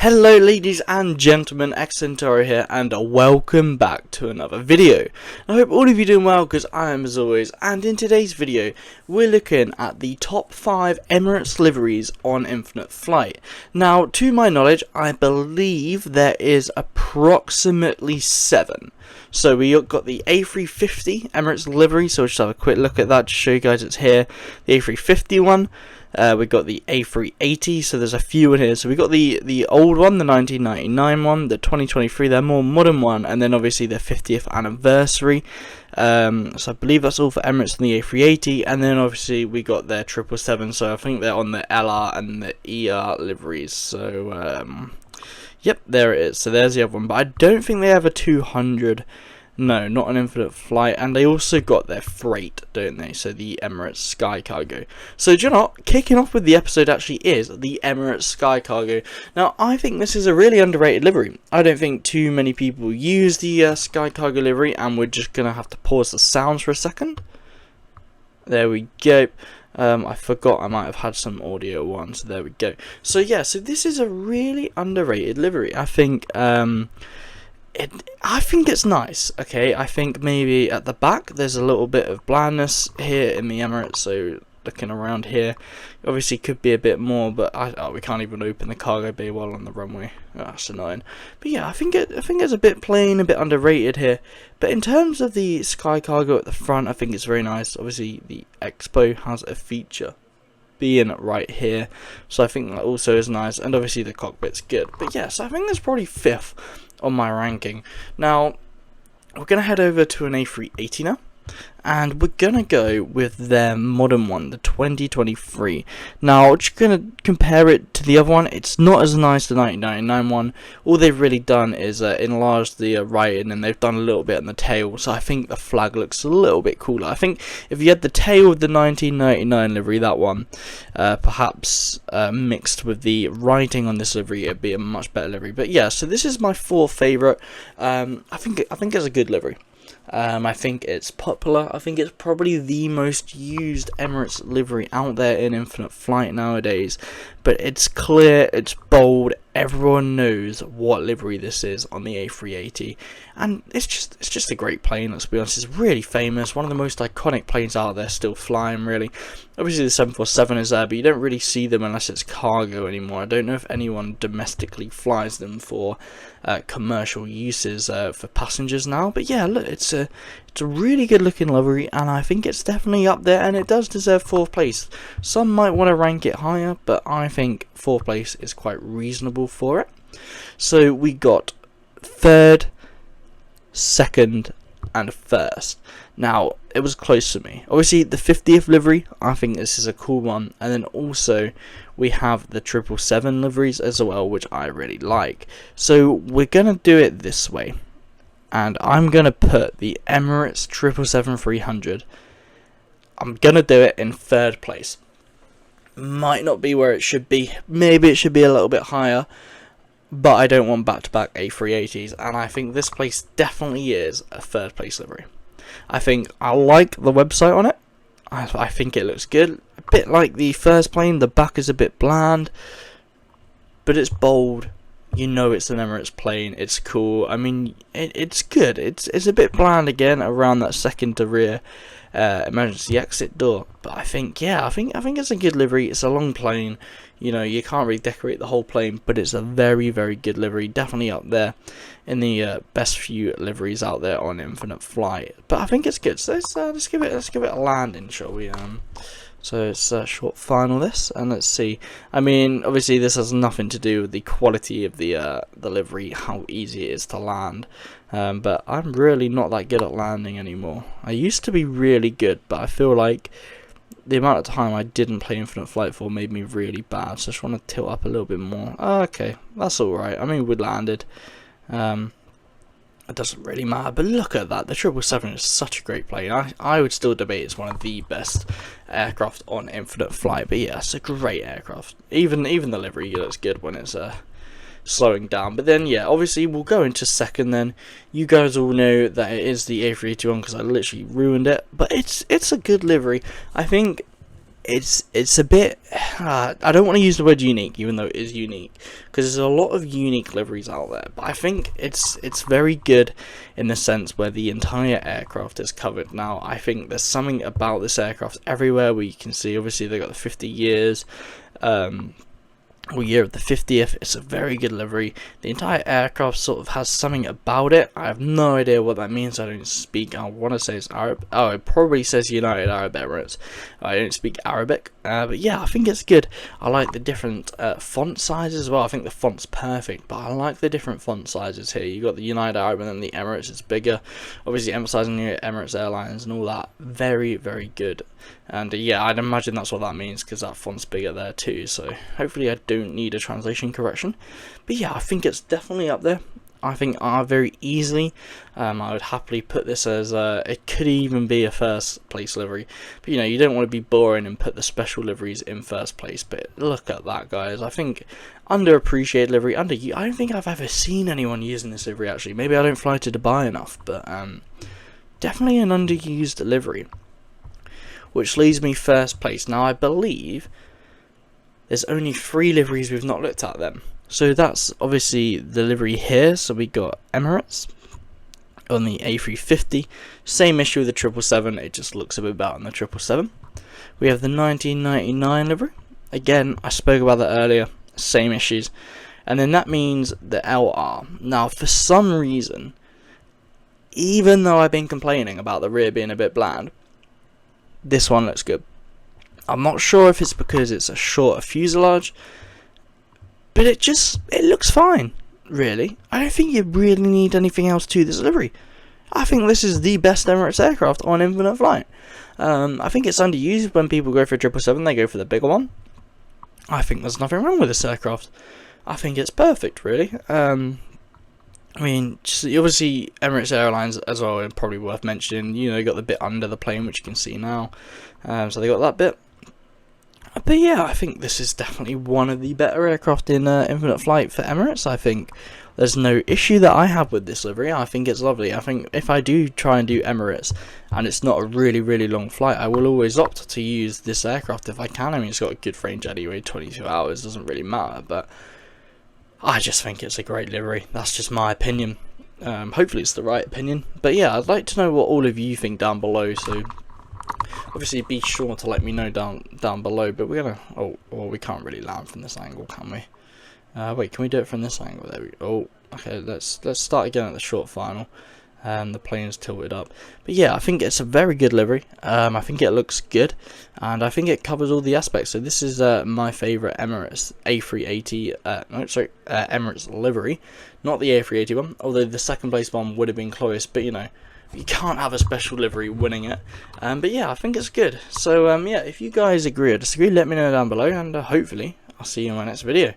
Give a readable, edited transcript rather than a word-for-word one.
Hello ladies and gentlemen, Xcentoro here and welcome back to another video. I hope all of you are doing well because I am as always, and in today's video we're looking at the top 5 Emirates liveries on Infinite Flight. Now to my knowledge I believe there is approximately 7. So we got the A350 Emirates livery, so we'll just have a quick look at that to show you guys it's here. The A350 one. We got the A380, so there's a few in here. So we got the old one, the 1999 one, the 2023, the more modern one, and then obviously the 50th anniversary. So I believe that's all for Emirates and the A380, and then obviously we got their 777, so I think they're on the LR and the ER liveries. So yep, there it is. So there's the other one, but I don't think they have a 200. No, not an Infinite Flight, and they also got their freight, don't they? So the Emirates Sky Cargo. So do you know what? Kicking off with the episode actually is the Emirates Sky Cargo. Now, I think this is a really underrated livery. I don't think too many people use the Sky Cargo livery, and we're just going to have to pause the sounds for a second. There we go. I forgot I might have had some audio ones. So there we go. So yeah, so this is a really underrated livery. I think I think it's nice, okay. I think maybe at the back there's a little bit of blandness here in the Emirates, so looking around here obviously could be a bit more, but we can't even open the cargo bay while on the runway. Oh, that's annoying. But yeah, I think it's a bit plain, a bit underrated here. But in terms of the Sky Cargo at the front, I think it's very nice. Obviously the Expo has a feature being right here, so I think that also is nice, and obviously the cockpit's good. But yes, I think that's probably 5th on my ranking. Now we're gonna head over to an A380 now, and we're gonna go with their modern one, the 2023. Now just gonna compare it to the other one. It's not as nice as the 1999 one. All they've really done is enlarged the writing, and they've done a little bit on the tail, so I think the flag looks a little bit cooler. I think if you had the tail of the 1999 livery, that one perhaps mixed with the writing on this livery, it'd be a much better livery. But yeah, so this is my 4th favourite. I think it's a good livery. I think it's popular. I think it's probably the most used Emirates livery out there in Infinite Flight nowadays. But it's clear, it's bold, everyone knows what livery this is on the A380. And it's just a great plane, let's be honest. It's really famous, one of the most iconic planes out there still flying, really. Obviously the 747 is there, but you don't really see them unless it's cargo anymore. I don't know if anyone domestically flies them for commercial uses for passengers now. But yeah, look, it's a really good looking livery, and I think it's definitely up there, and it does deserve 4th place. Some might want to rank it higher, but I think 4th place is quite reasonable for it. So we got 3rd, 2nd and 1st. Now it was close to me. Obviously the 50th livery, I think this is a cool one, and then also we have the 777 liveries as well, which I really like. So we're gonna do it this way, and I'm gonna put the Emirates 777-300. I'm gonna do it in 3rd place. Might not be where it should be. Maybe it should be a little bit higher, but I don't want back-to-back A380s, and I think this place definitely is a 3rd place livery. I think I like the website on it. I think it looks good. A bit like the first plane, the back is a bit bland, but it's bold. You know it's an Emirates plane. It's cool. I mean, it's good. It's a bit bland again around that second to rear emergency exit door, but I think it's a good livery. It's a long plane. You know, you can't really decorate the whole plane, but it's a very, very good livery. Definitely up there in the best few liveries out there on Infinite Flight. But I think it's good. So let's give it a landing, shall we? So it's a short final this, and let's see. I mean, obviously this has nothing to do with the quality of the livery, how easy it is to land. But I'm really not that good at landing anymore. I used to be really good, but I feel like the amount of time I didn't play Infinite Flight for made me really bad. So I just want to tilt up a little bit more. Okay, that's alright. I mean, we landed. It doesn't really matter, but look at that. The 777 is such a great plane. I would still debate it's one of the best aircraft on Infinite Flight. But yeah, it's a great aircraft. Even the livery looks good when it's slowing down. But then yeah, obviously we'll go into 2nd then. You guys all know that it is the A381 because I literally ruined it. But it's a good livery. I think it's a bit, I don't want to use the word unique, even though it is unique, because there's a lot of unique liveries out there, but I think it's very good in the sense where the entire aircraft is covered. Now I think there's something about this aircraft everywhere where you can see, obviously they got the 50 years, or year of the 50th. It's a very good livery. The entire aircraft sort of has something about it. I have no idea what that means. I don't speak, I want to say it's Arab. Oh, it probably says United Arab Emirates. I don't speak Arabic, but yeah, I think it's good. I like the different font sizes as well. I think the font's perfect, but I like the different font sizes here. You got the United Arab and then the Emirates is bigger, obviously emphasizing the Emirates Airlines and all that. Very, very good. And yeah, I'd imagine that's what that means, because that font's bigger there too, so hopefully I don't need a translation correction. But yeah, I think it's definitely up there. I think very easily, I would happily put this as, it could even be a first place livery. But you know, you don't want to be boring and put the special liveries in first place. But look at that, guys. I think underappreciated livery, I don't think I've ever seen anyone using this livery actually. Maybe I don't fly to Dubai enough, but definitely an underused livery. Which leaves me first place. Now I believe there's only 3 liveries we've not looked at then. So that's obviously the livery here. So we got Emirates on the A350. Same issue with the 777. It just looks a bit better on the 777. We have the 1999 livery. Again, I spoke about that earlier. Same issues. And then that means the LR. Now for some reason, even though I've been complaining about the rear being a bit bland, this one looks good. I'm not sure if it's because it's a shorter fuselage, but it looks fine, really. I don't think you really need anything else to this livery. I think this is the best Emirates aircraft on infinite flight. I think it's underused. When people go for a 777, they go for the bigger one. I think there's nothing wrong with this aircraft. I think it's perfect, really. I mean, just, obviously Emirates Airlines as well, and probably worth mentioning. You know, you got the bit under the plane, which you can see now. So they got that bit. But yeah, I think this is definitely one of the better aircraft in infinite flight for Emirates. I think there's no issue that I have with this livery. I think it's lovely. I think if I do try and do Emirates and it's not a really, really long flight, I will always opt to use this aircraft if I can. I mean, it's got a good range anyway, 22 hours, doesn't really matter, but I just think it's a great livery. That's just my opinion. Hopefully it's the right opinion. But yeah, I'd like to know what all of you think down below. So obviously be sure to let me know down below. But we're gonna, oh, well, we can't really land from this angle, can we? Wait, can we do it from this angle? There we go. Oh, okay. Let's start again at the short final. The plane's tilted up, but yeah, I think it's a very good livery. I think it looks good, and I think it covers all the aspects. So this is my favourite Emirates A380, Emirates livery, not the A380 one, although the second place one would have been close, but you know, you can't have a special livery winning it. But yeah, I think it's good. So yeah, if you guys agree or disagree, let me know down below, and hopefully I'll see you in my next video.